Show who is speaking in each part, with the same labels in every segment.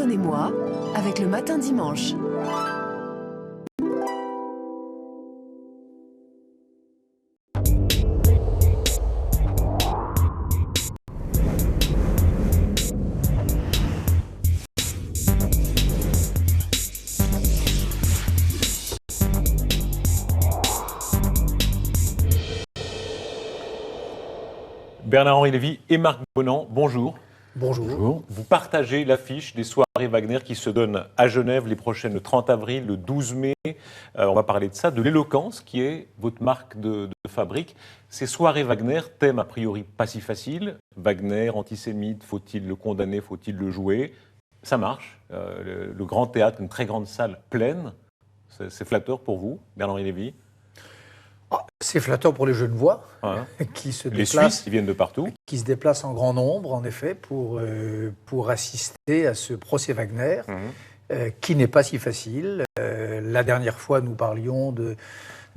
Speaker 1: Pardonnez-moi avec le matin dimanche.
Speaker 2: Bernard-Henri Lévy et Marc Bonan, bonjour.
Speaker 3: Bonjour.
Speaker 2: Vous partagez l'affiche des soirées Wagner qui se donnent à Genève les prochaines, le 30 avril, le 12 mai. On va parler de ça, de l'éloquence qui est votre marque de fabrique. Ces soirées Wagner, thème a priori pas si facile. Wagner, antisémite, faut-il le condamner, faut-il le jouer? Ça marche. Le grand théâtre, une très grande salle pleine. C'est flatteur pour vous, Bernard-Henri Lévy?
Speaker 3: C'est flatteur pour les Genevois qui se
Speaker 2: les
Speaker 3: déplacent.
Speaker 2: Suisses, ils viennent de partout.
Speaker 3: Qui se déplacent en grand nombre, en effet, pour assister à ce procès Wagner, qui n'est pas si facile. La dernière fois, nous parlions de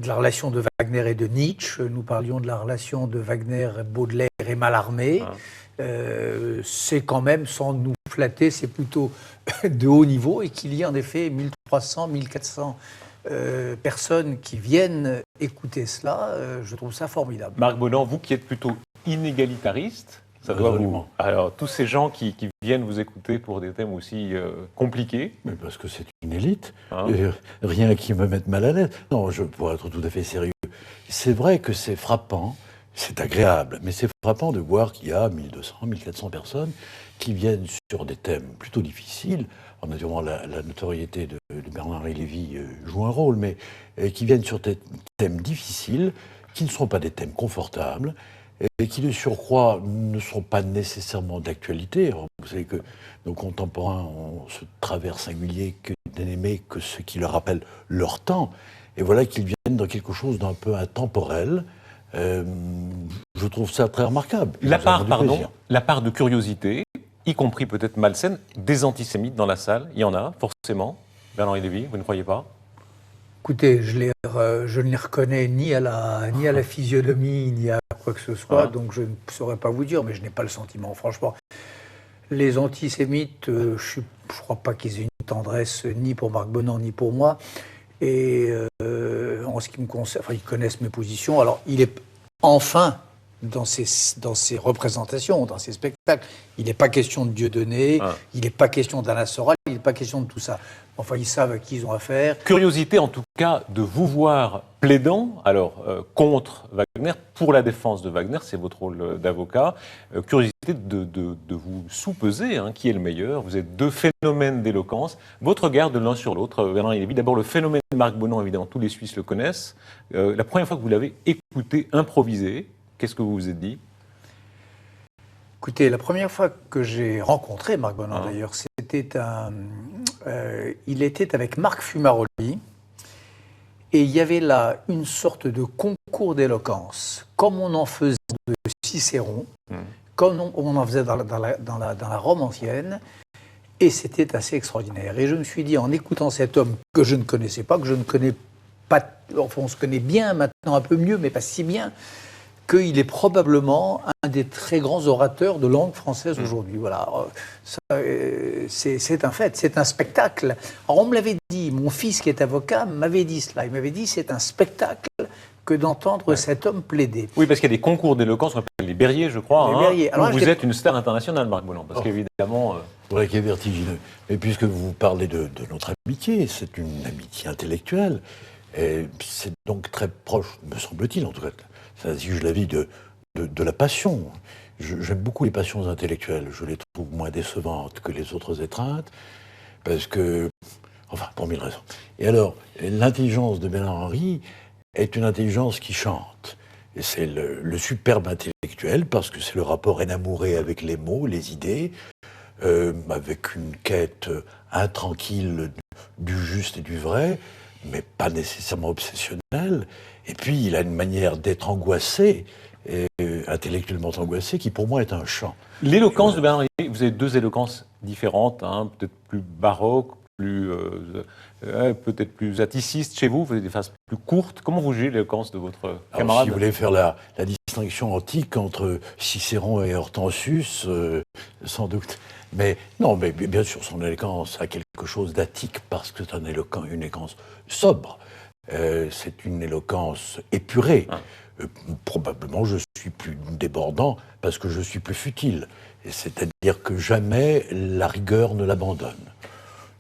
Speaker 3: la relation de Wagner et de Nietzsche. Nous parlions de la relation de Wagner, Baudelaire et Mallarmé. C'est quand même, sans nous flatter, c'est plutôt de haut niveau et qu'il y a en effet 1300, 1400 personnes qui viennent écouter cela, je trouve ça formidable.
Speaker 2: Marc Bonan, vous qui êtes plutôt inégalitariste, ça doit vous... Alors, tous ces gens qui viennent vous écouter pour des thèmes aussi compliqués...
Speaker 4: Mais parce que c'est une élite, rien qui me mette mal à l'aise. Non, pour être tout à fait sérieux, c'est vrai que c'est frappant, c'est agréable, mais c'est frappant de voir qu'il y a 1200, 1400 personnes qui viennent sur des thèmes plutôt difficiles. Alors, naturellement, la notoriété de Bernard-Henri Lévy joue un rôle, mais qui viennent sur des thèmes difficiles, qui ne sont pas des thèmes confortables, et qui, de surcroît, ne sont pas nécessairement d'actualité. Vous savez que nos contemporains ont ce travers singulier que d'aimer que ce qui leur rappelle leur temps. Et voilà qu'ils viennent dans quelque chose d'un peu intemporel. Je trouve ça très remarquable.
Speaker 2: La part de curiosité, y compris peut-être malsaine, des antisémites dans la salle, il y en a, forcément. Bernard-Henri Lévy, vous ne croyez pas?
Speaker 3: Écoutez, je ne les reconnais ni à la physionomie, ni à quoi que ce soit, donc je ne saurais pas vous dire, mais je n'ai pas le sentiment, franchement. Les antisémites, je ne crois pas qu'ils aient une tendresse ni pour Marc Bonan, ni pour moi. Et en ce qui me concerne, ils connaissent mes positions. Alors, il est enfin... Dans ses représentations, dans ses spectacles. Il n'est pas question de Dieudonné, il n'est pas question d'Alain Soral, il n'est pas question de tout ça. Enfin, ils savent à qui ils ont affaire.
Speaker 2: Curiosité, en tout cas, de vous voir plaidant, alors, contre Wagner, pour la défense de Wagner, c'est votre rôle d'avocat. Curiosité de vous sous-peser, qui est le meilleur. Vous êtes deux phénomènes d'éloquence. Votre regard de l'un sur l'autre, Bernard-Henri Lévy. D'abord, le phénomène de Marc Bonan, évidemment, tous les Suisses le connaissent. La première fois que vous l'avez écouté, improvisé, qu'est-ce que vous vous êtes dit?
Speaker 3: Écoutez, la première fois que j'ai rencontré Marc Bonan, d'ailleurs, il était avec Marc Fumaroli, et il y avait là une sorte de concours d'éloquence, comme on en faisait de Cicéron, comme on en faisait dans la Rome ancienne, et c'était assez extraordinaire. Et je me suis dit, en écoutant cet homme que je ne connaissais pas, que je ne connais pas, enfin on se connaît bien maintenant, un peu mieux, mais pas si bien, qu'il est probablement un des très grands orateurs de langue française aujourd'hui. Voilà, c'est un fait, c'est un spectacle. Alors on me l'avait dit, mon fils qui est avocat m'avait dit cela. Il m'avait dit c'est un spectacle que d'entendre cet homme plaider.
Speaker 2: Oui, parce qu'il y a des concours d'éloquence, on appelle les Berryer, je crois.
Speaker 3: Les Berryer. Alors,
Speaker 2: vous êtes une star internationale, Marc Bonan, parce qu'évidemment...
Speaker 4: C'est vrai qu'il est vertigineux. Mais puisque vous parlez de notre amitié, c'est une amitié intellectuelle, et c'est donc très proche, me semble-t-il en tout cas, ça juge la vie de la passion. J'aime beaucoup les passions intellectuelles. Je les trouve moins décevantes que les autres étreintes, parce que... Enfin, pour mille raisons. Et alors, l'intelligence de Bernard-Henri est une intelligence qui chante. Et c'est le superbe intellectuel, parce que c'est le rapport énamouré avec les mots, les idées, avec une quête intranquille du juste et du vrai, mais pas nécessairement obsessionnelle. Et puis, il a une manière d'être angoissé, intellectuellement angoissé, qui pour moi est un chant.
Speaker 2: L'éloquence de Bernard Lévy, vous avez deux éloquences différentes, peut-être plus baroques, peut-être plus atticistes chez vous, vous avez des phases plus courtes. Comment vous jugez l'éloquence de votre camarade?
Speaker 4: Si vous voulez faire la distinction antique entre Cicéron et Hortensius, sans doute. Mais non, mais bien sûr, son élégance a quelque chose d'attique parce que c'est une élégance sobre. C'est une éloquence épurée. Probablement, je suis plus débordant parce que je suis plus futile. C'est-à-dire que jamais la rigueur ne l'abandonne.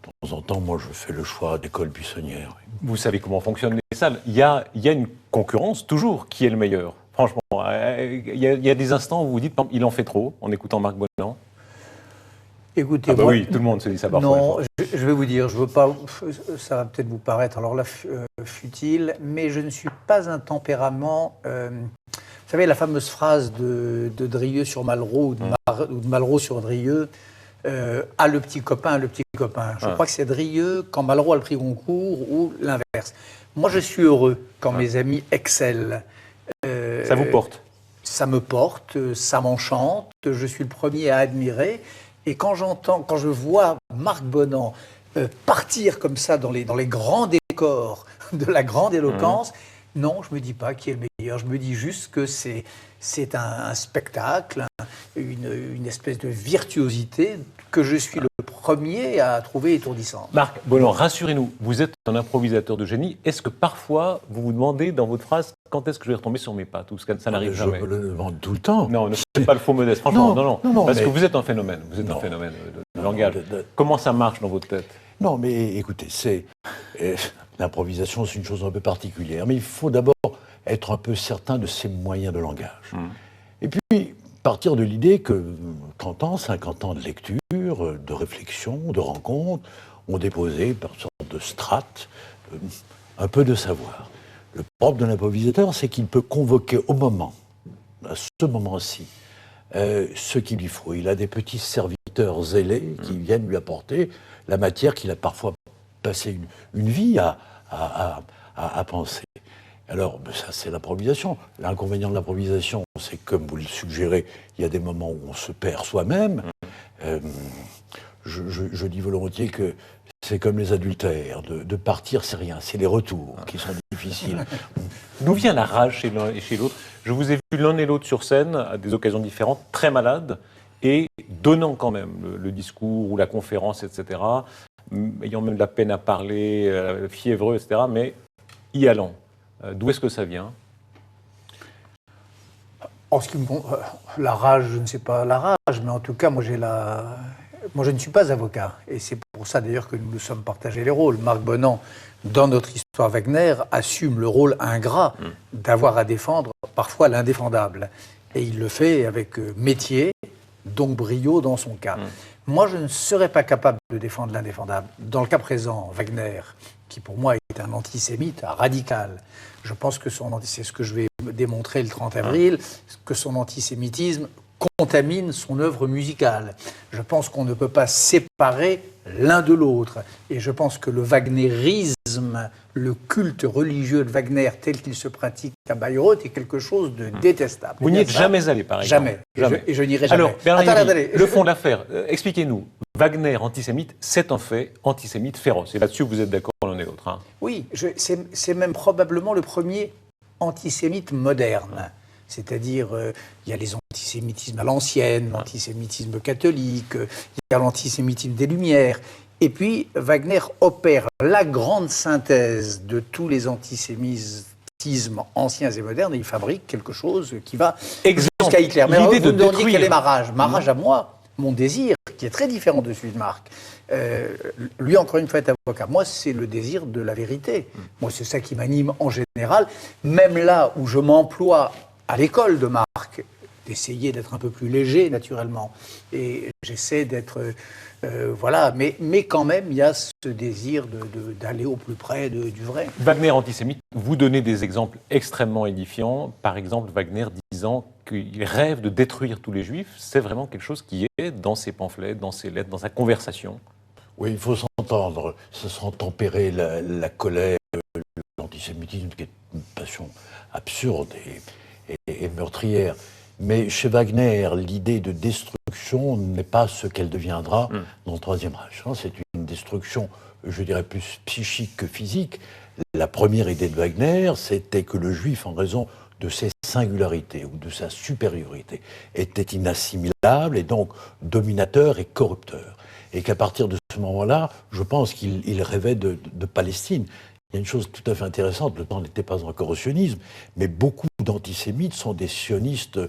Speaker 4: De temps en temps, moi, je fais le choix d'école buissonnière.
Speaker 2: Vous savez comment fonctionnent les salles. Il y a une concurrence toujours. Qui est le meilleur? Franchement, il y a des instants où vous dites, il en fait trop, en écoutant Marc Bonan.
Speaker 3: Écoutez, moi,
Speaker 2: oui, tout le monde se dit ça parfois.
Speaker 3: Non, je vais vous dire, je veux pas, ça va peut-être vous paraître alors là futile, mais je ne suis pas un tempérament. Vous savez, la fameuse phrase de Drieux sur Malraux, ou de Malraux sur Drieux, ah le petit copain, le petit copain. Je crois que c'est Drieux quand Malraux a le prix Goncourt ou l'inverse. Moi, je suis heureux quand mes amis excellent.
Speaker 2: Ça vous porte?
Speaker 3: Ça me porte, ça m'enchante, je suis le premier à admirer. Et quand je vois Marc Bonan partir comme ça dans les grands décors de la grande éloquence, non, je ne me dis pas qui est le meilleur. Je me dis juste que c'est un spectacle, une espèce de virtuosité que je suis le premier à trouver étourdissante.
Speaker 2: Marc Bonan, rassurez-nous, vous êtes un improvisateur de génie. Est-ce que parfois vous vous demandez dans votre phrase quand est-ce que je vais retomber sur mes pattes ou ça n'arrive jamais?
Speaker 4: Je me le demande tout le temps.
Speaker 2: Non, ne faites pas le faux modeste, franchement. Non, parce
Speaker 4: mais...
Speaker 2: que vous êtes un phénomène. Vous êtes un phénomène de langage. Comment ça marche dans votre tête?
Speaker 4: Non, mais écoutez, l'improvisation, c'est une chose un peu particulière. Mais il faut d'abord être un peu certain de ses moyens de langage. Et puis, partir de l'idée que 30 ans, 50 ans de lecture, de réflexion, de rencontres, ont déposé par sorte de strates un peu de savoir. Le propre de l'improvisateur, c'est qu'il peut convoquer au moment, à ce moment-ci, ce qu'il lui faut. Il a des petits serviteurs zélés qui viennent lui apporter la matière qu'il a parfois passé une vie à penser. Alors, ça, c'est l'improvisation. L'inconvénient de l'improvisation, c'est comme vous le suggérez, il y a des moments où on se perd soi-même. Je dis volontiers que c'est comme les adultères. De partir, c'est rien. C'est les retours qui sont difficiles.
Speaker 2: D'où vient la rage chez l'un et chez l'autre? Je vous ai vu l'un et l'autre sur scène, à des occasions différentes, très malades, et donnant quand même le discours ou la conférence, etc., ayant même de la peine à parler, fiévreux, etc., mais y allant. D'où est-ce que ça vient?
Speaker 3: En ce qui me la rage, je ne sais pas la rage, mais en tout cas, moi, je ne suis pas avocat. Et c'est pour ça, d'ailleurs, que nous nous sommes partagés les rôles. Marc Bonan, dans notre histoire Wagner, assume le rôle ingrat d'avoir à défendre parfois l'indéfendable. Et il le fait avec métier, donc brio dans son cas. Moi, je ne serais pas capable de défendre l'indéfendable. Dans le cas présent, Wagner, qui pour moi est un antisémite radical, je pense que c'est ce que je vais démontrer le 30 avril, que son antisémitisme contamine son œuvre musicale. Je pense qu'on ne peut pas séparer l'un de l'autre. Et je pense que le wagnérisme, le culte religieux de Wagner tel qu'il se pratique à Bayreuth est quelque chose de détestable.
Speaker 2: Vous n'y êtes jamais allé, par exemple?
Speaker 3: Jamais. Et je n'irai jamais.
Speaker 2: Alors, Bernard Lévy, le fond de l'affaire, expliquez-nous. Wagner antisémite, c'est un fait antisémite féroce. Et là-dessus, vous êtes d'accord l'un et l'autre, hein?
Speaker 3: Oui, c'est même probablement le premier antisémite moderne. C'est-à-dire, il y a les antisémitismes à l'ancienne, l'antisémitisme catholique, il y a l'antisémitisme des Lumières. Et puis, Wagner opère la grande synthèse de tous les antisémitismes anciens et modernes, et il fabrique quelque chose qui va jusqu'à Hitler. Mais
Speaker 2: l'idée
Speaker 3: vous me demandez
Speaker 2: détruire.
Speaker 3: quel est ma rage? Ma rage à moi, mon désir, qui est très différent de celui de Marc. Lui, encore une fois, est avocat. Moi, c'est le désir de la vérité. Moi, c'est ça qui m'anime en général. Même là où je m'emploie à l'école de Marc, d'essayer d'être un peu plus léger, naturellement. Et j'essaie d'être... voilà, mais quand même, il y a ce désir d'aller au plus près du vrai.
Speaker 2: Wagner antisémite, vous donnez des exemples extrêmement édifiants. Par exemple, Wagner disant qu'il rêve de détruire tous les juifs. C'est vraiment quelque chose qui est dans ses pamphlets, dans ses lettres, dans sa conversation.
Speaker 4: Oui, il faut s'entendre, se sent tempérer la colère, l'antisémitisme, qui est une passion absurde et meurtrière. Mais chez Wagner, l'idée de destruction n'est pas ce qu'elle deviendra dans le Troisième Reich. C'est une destruction, je dirais, plus psychique que physique. La première idée de Wagner, c'était que le juif, en raison de ses singularités ou de sa supériorité était inassimilable et donc dominateur et corrupteur. Et qu'à partir de ce moment-là, je pense qu'il rêvait de Palestine. Il y a une chose tout à fait intéressante, le temps n'était pas encore au sionisme, mais beaucoup d'antisémites sont des sionistes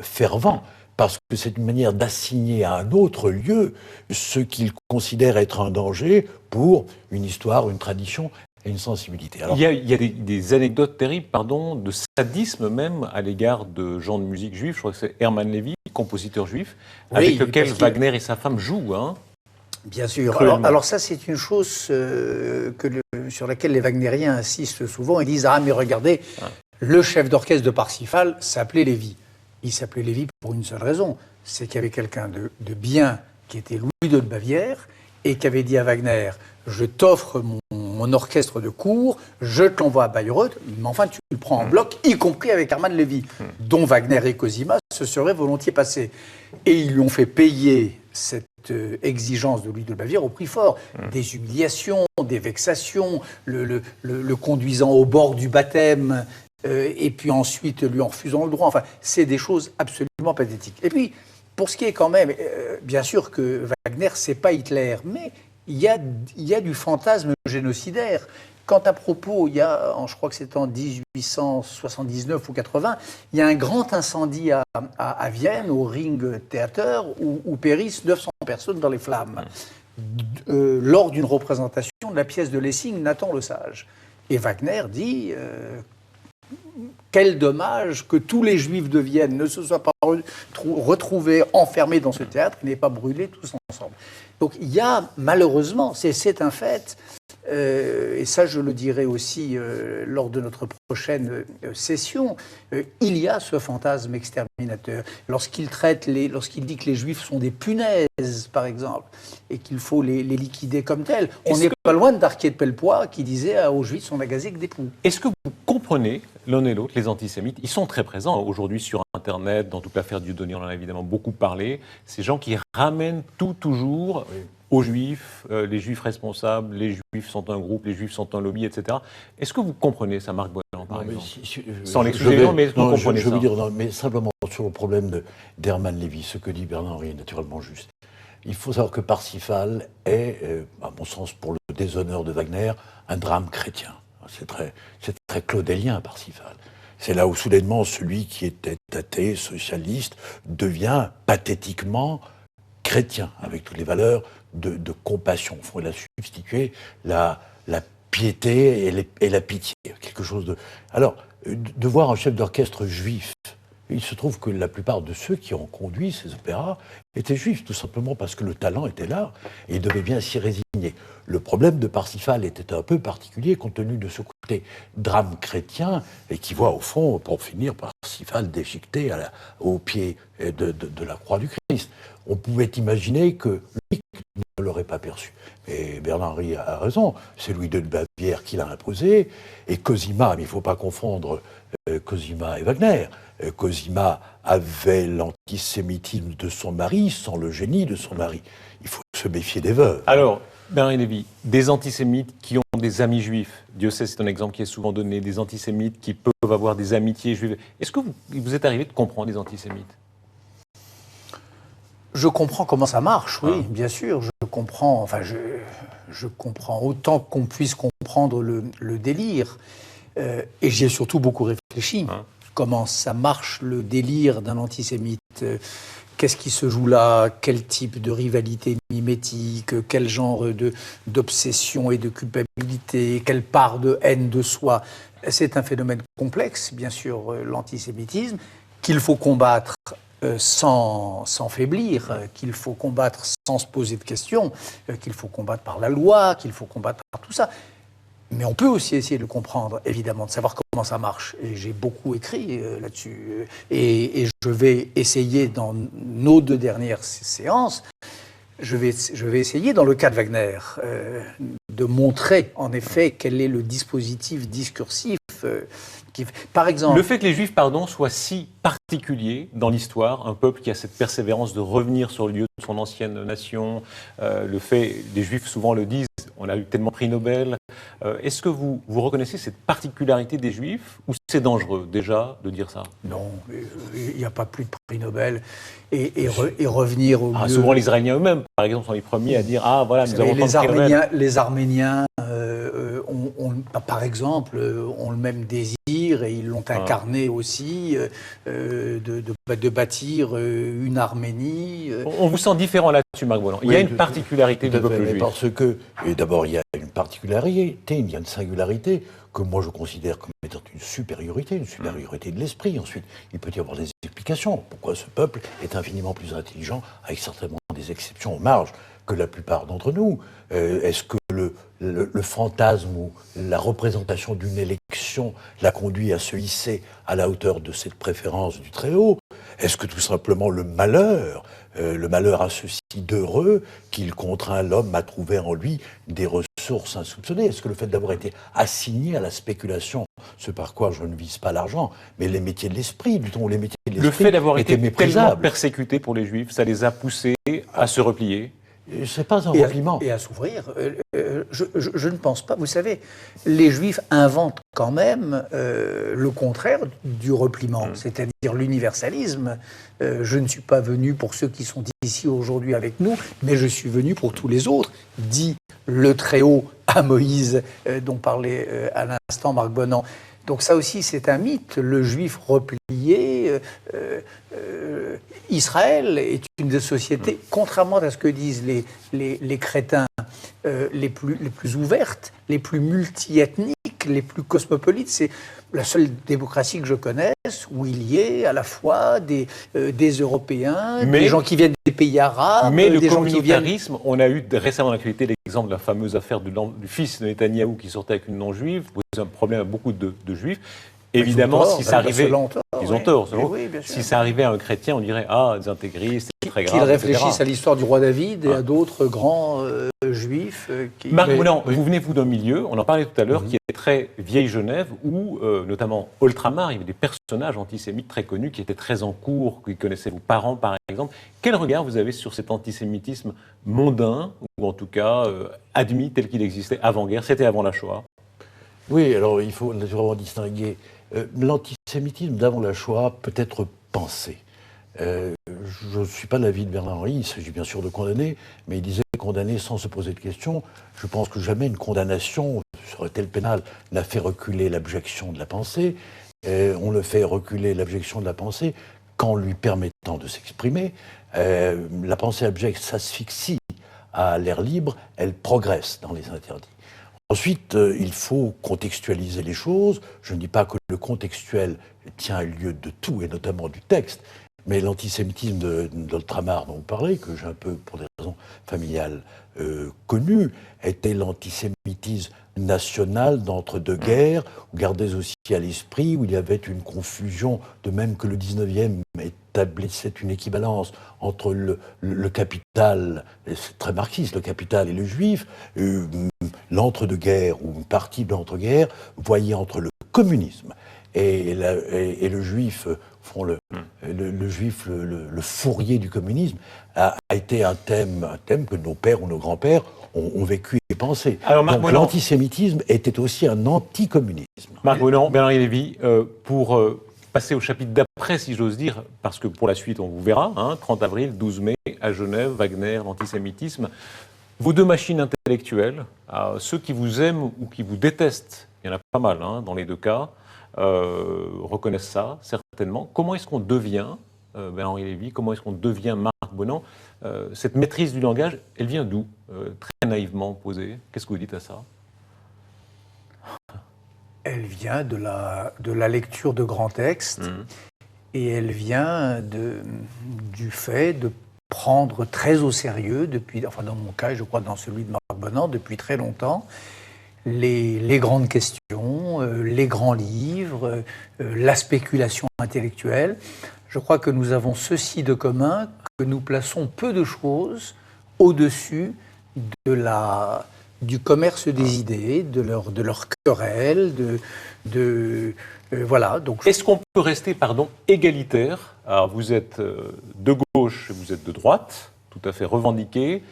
Speaker 4: fervents, parce que c'est une manière d'assigner à un autre lieu ce qu'ils considèrent être un danger pour une histoire, une tradition et une sensibilité. Alors,
Speaker 2: il y a des anecdotes terribles, de sadisme même à l'égard de gens de musique juifs. Je crois que c'est Hermann Lévy, compositeur juif, avec lequel Wagner et sa femme jouent.
Speaker 3: Bien sûr. Alors ça, c'est une chose sur laquelle les wagnériens insistent souvent. Ils disent « Ah, mais regardez, le chef d'orchestre de Parsifal s'appelait Lévy. Il s'appelait Lévy pour une seule raison, c'est qu'il y avait quelqu'un de bien qui était Louis II de Bavière et qui avait dit à Wagner « Je t'offre mon orchestre de cour, je te l'envoie à Bayreuth, mais enfin tu le prends en bloc, y compris avec Hermann Lévy, dont Wagner et Cosima se seraient volontiers passés. » Et ils lui ont fait payer cette exigence de Louis de Bavière au prix fort. Des humiliations, des vexations, le conduisant au bord du baptême, et puis ensuite lui en refusant le droit. Enfin, c'est des choses absolument pathétiques. Et puis, pour ce qui est quand même, bien sûr que Wagner, c'est pas Hitler, mais il y a du fantasme génocidaire. Quand à propos, je crois que c'était en 1879 ou 80, il y a un grand incendie à Vienne, au Ring Theater, où périssent 900 personnes dans les flammes, lors d'une représentation de la pièce de Lessing, Nathan le Sage. Et Wagner dit quel dommage que tous les Juifs de Vienne ne se soient pas retrouvés enfermés dans ce théâtre, et n'aient pas brûlé tous ensemble. Donc il y a malheureusement, c'est un fait, et ça je le dirai aussi lors de notre prochaine session, il y a ce fantasme exterminateur. Lorsqu'il dit que les Juifs sont des punaises, par exemple, et qu'il faut les liquider comme tels, on n'est pas loin d'Arquier de Pellepoix qui disait aux Juifs sont nagazés que des poux.
Speaker 2: Est-ce que vous comprenez l'un et l'autre, les antisémites? Ils sont très présents aujourd'hui sur Internet, dans toute l'affaire Dieudonné, on en a évidemment beaucoup parlé. Ces gens qui ramènent toujours aux Juifs, les Juifs responsables, les Juifs sont un groupe, les Juifs sont un lobby, etc. Est-ce que vous comprenez ça, Marc Boilan, par exemple? Sans l'excuser, mais est-ce que vous comprenez ça?
Speaker 4: Je veux dire, non, mais simplement sur le problème d'Hermann Lévy, ce que dit Bernard-Henri est naturellement juste. Il faut savoir que Parsifal est, à mon sens, pour le déshonneur de Wagner, un drame chrétien. C'est très claudélien, Parsifal. C'est là où, soudainement, celui qui était athée, socialiste, devient pathétiquement chrétien, avec toutes les valeurs de compassion. Au fond, il a substitué la piété et la pitié. Quelque chose de... Alors, de voir un chef d'orchestre juif, il se trouve que la plupart de ceux qui ont conduit ces opéras étaient juifs, tout simplement parce que le talent était là, et ils devaient bien s'y résigner. Le problème de Parsifal était un peu particulier, compte tenu de ce côté drame chrétien, et qui voit, au fond, pour finir, Parsifal déchiqueté au pied de la croix du Christ. On pouvait imaginer que lui ne l'aurait pas perçu. Et Bernard-Henri a raison, c'est Louis II de Bavière qui l'a imposé, et Cosima, mais il ne faut pas confondre Cosima et Wagner. Cosima avait l'antisémitisme de son mari sans le génie de son mari. Il faut se méfier des veuves.
Speaker 2: Alors, Bernard Lévy, des antisémites qui ont des amis juifs, Dieu sait, c'est un exemple qui est souvent donné, des antisémites qui peuvent avoir des amitiés juives. Est-ce que vous êtes arrivé de comprendre les antisémites?
Speaker 3: Je comprends comment ça marche, oui, bien sûr. Je comprends autant qu'on puisse comprendre le délire. Et j'y ai surtout beaucoup réfléchi. Comment ça marche, le délire d'un antisémite? Qu'est-ce qui se joue là? Quel type de rivalité mimétique? Quel genre d'obsession et de culpabilité? Quelle part de haine de soi? C'est un phénomène complexe, bien sûr, l'antisémitisme, qu'il faut combattre sans faiblir, qu'il faut combattre sans se poser de questions, qu'il faut combattre par la loi, qu'il faut combattre par tout ça. Mais on peut aussi essayer de comprendre, évidemment, de savoir comment ça marche. Et j'ai beaucoup écrit là-dessus. Et je vais essayer, dans nos 2 dernières séances, je vais essayer, dans le cas de Wagner, de montrer, en effet, quel est le dispositif discursif par exemple...
Speaker 2: Le fait que les Juifs, soient si particuliers dans l'histoire, un peuple qui a cette persévérance de revenir sur le lieu de son ancienne nation, le fait, les Juifs souvent le disent, on a eu tellement de prix Nobel, Est-ce que vous reconnaissez cette particularité des Juifs ou c'est dangereux déjà de dire ça?
Speaker 3: Non, il n'y a pas plus de prix Nobel. Et revenir au lieu...
Speaker 2: Souvent les Israéliens eux-mêmes, par exemple, sont les premiers à dire « Ah, voilà, nous avons
Speaker 3: les Arméniens par exemple, ont le même désir et ils l'ont incarné aussi de bâtir une Arménie.
Speaker 2: On vous sent différent là-dessus, Marc Bonan. Il y a une particularité du peuple juif.
Speaker 4: Parce que, et d'abord, il y a une particularité, il y a une singularité que moi je considère comme étant une supériorité de l'esprit. Ensuite, il peut y avoir des explications. Pourquoi ce peuple est infiniment plus intelligent, avec certainement des exceptions aux marges, que la plupart d'entre nous. Est-ce que le fantasme ou la représentation d'une élection l'a conduit à se hisser à la hauteur de cette préférence du Très-Haut? Est-ce que tout simplement le malheur a ceci d'heureux qu'il contraint l'homme à trouver en lui des ressources insoupçonnées? Est-ce que le fait d'avoir été assigné à la spéculation, ce par quoi je ne vise pas l'argent, mais les métiers de l'esprit, les métiers de l'esprit,
Speaker 2: le fait d'avoir été tellement
Speaker 4: méprisables.
Speaker 2: Persécuté pour les Juifs, ça les a poussés à se replier?
Speaker 4: C'est pas un repliement.
Speaker 3: Et à s'ouvrir. Je ne pense pas. Vous savez, les Juifs inventent quand même le contraire du repliement, c'est-à-dire l'universalisme. Je ne suis pas venu pour ceux qui sont ici aujourd'hui avec nous, mais je suis venu pour tous les autres, dit le Très-Haut à Moïse, dont parlait à l'instant Marc Bonan. Donc ça aussi, c'est un mythe. Le Juif replié, Israël est une des sociétés, contrairement à ce que disent les crétins, les plus ouvertes, les plus multiethniques, les plus cosmopolites. C'est la seule démocratie que je connaisse où il y ait à la fois des Européens, des gens qui viennent des pays arabes,
Speaker 2: mais le
Speaker 3: des gens qui viennent...
Speaker 2: on a eu récemment dans l'actualité l'exemple de la fameuse affaire du fils de Netanyahou qui sortait avec une non-juive, posait un problème à beaucoup de juifs. Évidemment, si ça arrivait, ils ont tort. Si ça arrivait à un chrétien, on dirait des intégristes, c'est très grave.
Speaker 3: Qu'ils réfléchissent à l'histoire du roi David et à d'autres grands juifs.
Speaker 2: Marc Bonan, vous venez d'un milieu, on en parlait tout à l'heure, qui est très vieille Genève, où notamment Oltramar, il y avait des personnages antisémites très connus qui étaient très en cours, qui connaissaient vos parents par exemple. Quel regard vous avez sur cet antisémitisme mondain, ou en tout cas admis tel qu'il existait avant-guerre? C'était avant la Shoah.
Speaker 4: Oui, alors il faut naturellement distinguer. L'antisémitisme d'avant la Shoah peut être pensé. Je ne suis pas de l'avis de Bernard-Henri, il s'agit bien sûr de condamner, mais il disait condamner sans se poser de questions. Je pense que jamais une condamnation, serait-elle pénale, n'a fait reculer l'abjection de la pensée. On ne fait reculer l'abjection de la pensée qu'en lui permettant de s'exprimer. La pensée abjecte s'asphyxie à l'air libre, elle progresse dans les interdits. Ensuite, il faut contextualiser les choses. Je ne dis pas que le contextuel tient lieu de tout, et notamment du texte, mais l'antisémitisme d'Oltramar dont vous parlez, que j'ai un peu, pour des raisons familiales, connu, était l'antisémitisme national d'entre-deux-guerres, gardez aussi à l'esprit, où il y avait une confusion, de même que le 19e établissait une équivalence entre le capital, c'est très marxiste, le capital et le juif, l'entre-deux-guerres, ou une partie de l'entre-guerres, voyait entre le communisme et le juif, le juif, le fourrier du communisme, a été un thème que nos pères ou nos grands-pères ont vécu et pensé.
Speaker 2: Alors,
Speaker 4: donc l'antisémitisme était aussi un anticommunisme.
Speaker 2: Marc Bonan, Bernard-Henri Lévy, pour passer au chapitre d'après, si j'ose dire, parce que pour la suite, on vous verra, 30 avril, 12 mai, à Genève, Wagner, l'antisémitisme. Vos deux machines intellectuelles, ceux qui vous aiment ou qui vous détestent, il y en a pas mal dans les deux cas, reconnaissent ça, certainement. Comment est-ce qu'on devient, Bernard-Henri Lévy, comment est-ce qu'on devient Marc Bonan? Cette maîtrise du langage, elle vient d'où? Très naïvement posée. Qu'est-ce que vous dites à ça?
Speaker 3: Elle vient de la lecture de grands textes et elle vient du fait de prendre très au sérieux, dans mon cas, et je crois dans celui de Marc Bonan, depuis très longtemps, les grandes questions, les grands livres, la spéculation intellectuelle. Je crois que nous avons ceci de commun, que nous plaçons peu de choses au-dessus du commerce des idées, de leur querelle, voilà. Donc,
Speaker 2: est-ce qu'on peut rester, égalitaire? Alors, vous êtes de gauche et vous êtes de droite, tout à fait revendiquée.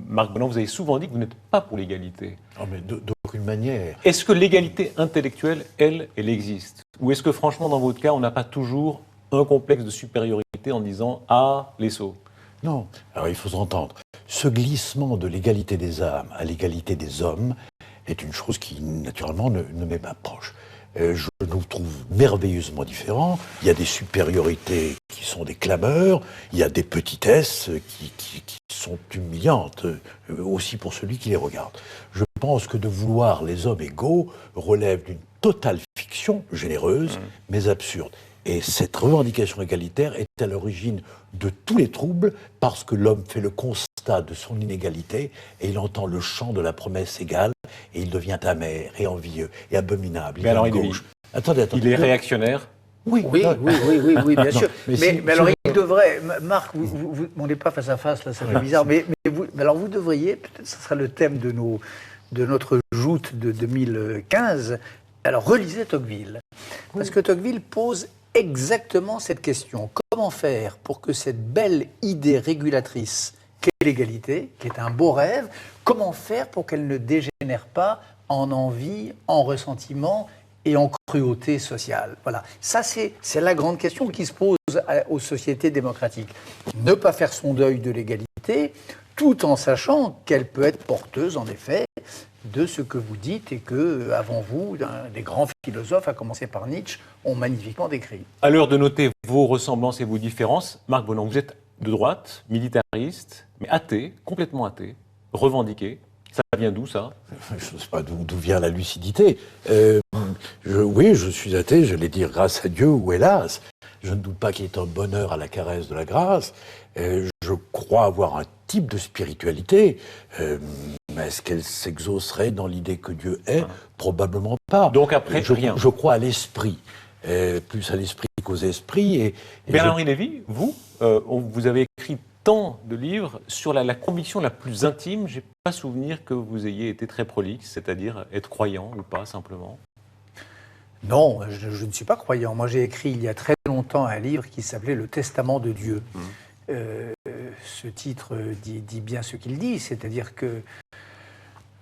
Speaker 2: Marc Bonan, vous avez souvent dit que vous n'êtes pas pour l'égalité.
Speaker 4: Non, mais d'aucune manière.
Speaker 2: Est-ce que l'égalité intellectuelle, elle existe? Ou est-ce que franchement, dans votre cas, on n'a pas toujours un complexe de supériorité en disant « Ah, les sots ».
Speaker 4: Non. Alors il faut s'entendre. Ce glissement de l'égalité des âmes à l'égalité des hommes est une chose qui, naturellement, ne m'est pas proche. Je nous trouve merveilleusement différents. Il y a des supériorités qui sont des clameurs, il y a des petitesses qui sont humiliantes, aussi pour celui qui les regarde. Je pense que de vouloir les hommes égaux relève d'une totale fiction généreuse, mais absurde. Et cette revendication égalitaire est à l'origine de tous les troubles parce que l'homme fait le constat de son inégalité et il entend le chant de la promesse égale et il devient amer et envieux et abominable.
Speaker 2: Mais alors,
Speaker 4: Attendez.
Speaker 2: Il est réactionnaire?
Speaker 3: Oui, bien sûr. Mais alors, il devrait... Marc, on n'est pas face à face, là, ça fait bizarre, mais alors vous devriez, peut-être ce sera le thème de notre joute de 2015, alors relisez Tocqueville. Parce que Tocqueville pose exactement cette question. Comment faire pour que cette belle idée régulatrice qu'est l'égalité, qui est un beau rêve, comment faire pour qu'elle ne dégénère pas en envie, en ressentiment et en cruauté sociale? Voilà. Ça, c'est la grande question qui se pose aux sociétés démocratiques. Ne pas faire son deuil de l'égalité, tout en sachant qu'elle peut être porteuse, en effet, de ce que vous dites et que, avant vous, des grands philosophes, à commencer par Nietzsche, ont magnifiquement décrit.
Speaker 2: À l'heure de noter vos ressemblances et vos différences, Marc Bonan, vous êtes de droite, militariste, mais athée, complètement athée, revendiqué. Ça vient d'où, ça?
Speaker 4: Je ne sais pas d'où vient la lucidité. Oui, je suis athée, j'allais dire grâce à Dieu ou hélas. Je ne doute pas qu'il y ait un bonheur à la caresse de la grâce. Je crois avoir un type de spiritualité. Mais est-ce qu'elle s'exaucerait dans l'idée que Dieu est? Probablement pas.
Speaker 2: Donc après, rien.
Speaker 4: Je crois à l'esprit. Plus à l'esprit qu'aux esprits.
Speaker 2: Bernard-Henri Lévy, vous avez écrit tant de livres sur la conviction la plus intime. Je n'ai pas souvenir que vous ayez été très prolixe, c'est-à-dire être croyant ou pas, simplement.
Speaker 3: Non, je ne suis pas croyant. Moi, j'ai écrit il y a très longtemps un livre qui s'appelait « Le Testament de Dieu ». Ce titre dit bien ce qu'il dit, c'est-à-dire que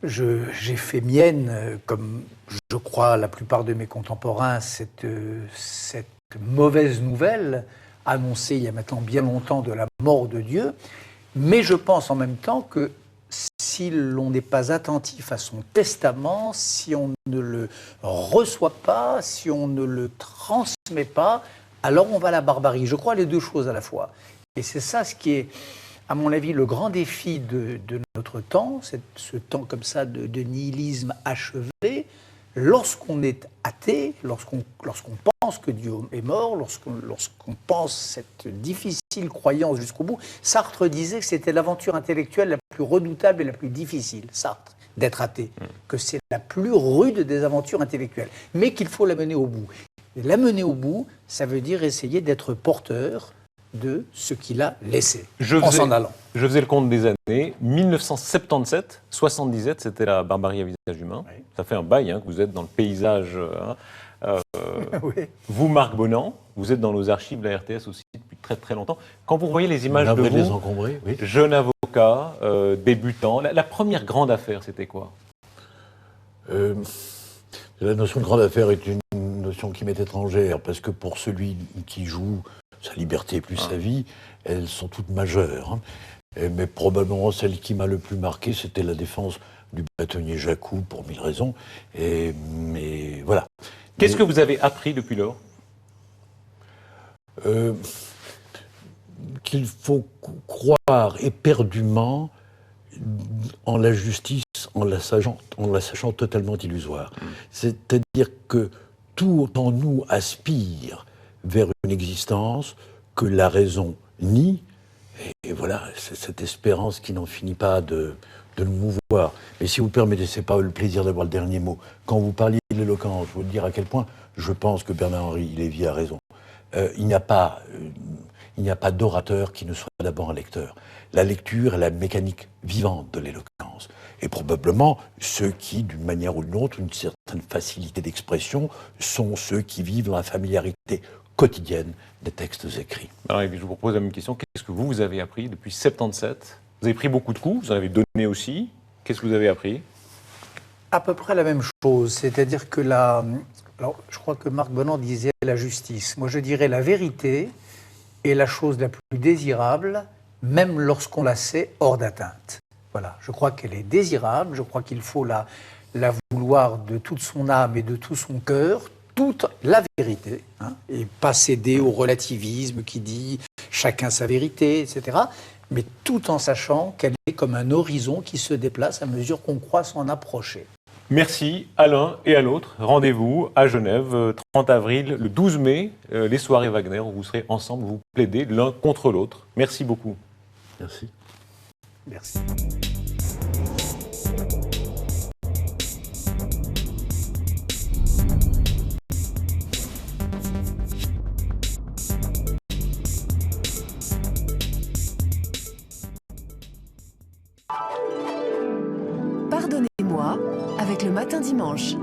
Speaker 3: j'ai fait mienne, comme je crois la plupart de mes contemporains, cette mauvaise nouvelle annoncée il y a maintenant bien longtemps de la mort de Dieu, mais je pense en même temps que si l'on n'est pas attentif à son testament, si on ne le reçoit pas, si on ne le transmet pas, alors on va à la barbarie. Je crois les deux choses à la fois. Et c'est ça ce qui est, à mon avis, le grand défi de notre temps, ce temps comme ça de nihilisme achevé. Lorsqu'on est athée, lorsqu'on pense que Dieu est mort, lorsqu'on pense cette difficile croyance jusqu'au bout, Sartre disait que c'était l'aventure intellectuelle la plus redoutable et la plus difficile, Sartre, d'être athée, que c'est la plus rude des aventures intellectuelles, mais qu'il faut la mener au bout. Et la mener au bout, ça veut dire essayer d'être porteur de ce qu'il a laissé, en s'en allant.
Speaker 2: Je faisais le compte des années. 1977, 77, c'était la barbarie à visage humain. Oui. Ça fait un bail que vous êtes dans le paysage. Oui. Vous, Marc Bonan, vous êtes dans nos archives de la RTS aussi depuis très très longtemps. Quand vous voyez les images de vous,
Speaker 4: oui.
Speaker 2: Jeune avocat, débutant, la première grande affaire, c'était quoi?
Speaker 4: La notion de grande affaire est une notion qui m'est étrangère, parce que pour celui qui joue sa liberté plus sa vie, elles sont toutes majeures. Mais probablement celle qui m'a le plus marqué, c'était la défense du bâtonnier Jacou, pour 1000 raisons. Mais voilà.
Speaker 2: Qu'est-ce que vous avez appris depuis lors?
Speaker 4: Qu'il faut croire éperdument en la justice en la sachant totalement illusoire. C'est-à-dire que tout en nous aspire vers une existence que la raison nie, et voilà, c'est cette espérance qui n'en finit pas de nous mouvoir. Mais si vous permettez, c'est pas le plaisir d'avoir le dernier mot. Quand vous parliez de l'éloquence, je veux dire à quel point je pense que Bernard-Henri Lévy a raison. Il n'y a pas d'orateur qui ne soit d'abord un lecteur. La lecture est la mécanique vivante de l'éloquence. Et probablement, ceux qui, d'une manière ou d'une autre, une certaine facilité d'expression, sont ceux qui vivent dans la familiarité quotidienne des textes écrits.
Speaker 2: Alors, je vous propose la même question. Qu'est-ce que vous avez appris depuis 77 ? Vous avez pris beaucoup de coups, vous en avez donné aussi. Qu'est-ce que vous avez appris ?
Speaker 3: À peu près la même chose, c'est-à-dire que alors, je crois que Marc Bonan disait la justice. Moi, je dirais la vérité est la chose la plus désirable, même lorsqu'on la sait hors d'atteinte. Voilà, je crois qu'elle est désirable, je crois qu'il faut la vouloir de toute son âme et de tout son cœur, toute la vérité, hein, et pas céder au relativisme qui dit chacun sa vérité, etc., mais tout en sachant qu'elle est comme un horizon qui se déplace à mesure qu'on croit s'en approcher.
Speaker 2: Merci à l'un et à l'autre. Rendez-vous à Genève, 30 avril, le 12 mai, les soirées Wagner, où vous serez ensemble, vous plaidez l'un contre l'autre. Merci beaucoup.
Speaker 4: Merci.
Speaker 3: Merci.
Speaker 1: Pardonnez-moi avec le matin dimanche.